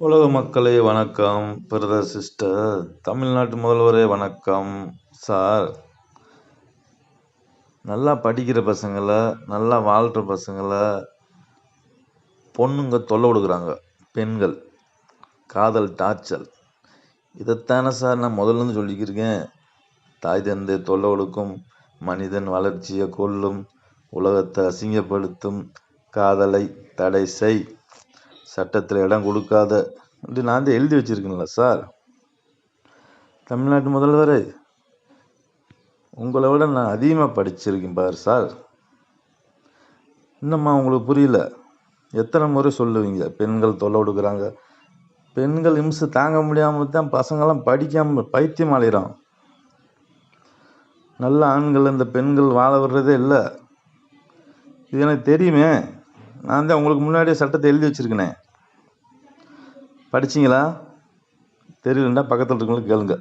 உலக மக்களே வணக்கம். பிரதர் சிஸ்டர், தமிழ்நாட்டு முதல்வரே வணக்கம். சார், நல்லா படிக்கிற பசங்களை, நல்லா வாழ்கிற பசங்களை பொண்ணுங்க தொல்லை கொடுக்குறாங்க. பெண்கள் காதல் டார்ச்சல். இதைத்தானே சார் நான் முதல்ல சொல்லிக்கிருக்கேன். தாய் தந்தை தொல்லை கொடுக்கும், மனிதன் வளர்ச்சியை கொல்லும், உலகத்தை அசிங்கப்படுத்தும், காதலை தடை செய், சட்டத்தில் இடம் கொடுக்காத என்று நான் தான் எழுதி வச்சிருக்கேன்ல சார். தமிழ்நாட்டு முதல்வர், உங்களை விட நான் அதிகமாக படிச்சிருக்கேன் பாரு சார். இன்னும்மா உங்களுக்கு புரியல? எத்தனை முறை சொல்லுவீங்க பெண்கள் தொல்லை கொடுக்குறாங்க? பெண்கள் இம்சை தாங்க முடியாமல் தான் பசங்கள்லாம் படிக்காமல் பைத்தியம் அலைகிறான். நல்ல ஆண்கள் இந்த பெண்கள் வாழ விடுறதே இல்லை. இது எனக்கு தெரியுமே. நான் தான் உங்களுக்கு முன்னாடியே சட்டத்தை எழுதி வச்சுருக்கேனே. படிச்சிங்களா? தெரியலன்னா பக்கத்தில் இருக்கவங்களுக்கு கேளுங்க.